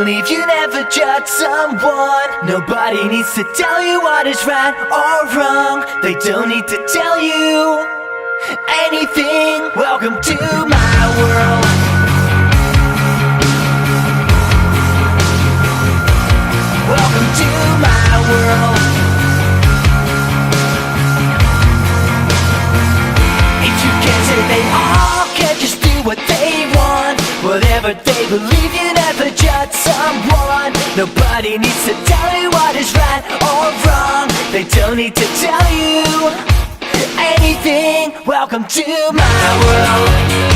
believe you never judge someone. Nobody needs to tell you what is right or wrong. They don't need to tell you anything. Welcome to my world. Welcome to my world. If you can't say they all can't just do what they want. Whatever they believe, you never judge someone. Nobody needs to tell you what is right or wrong. They don't need to tell you anything. Welcome to my world.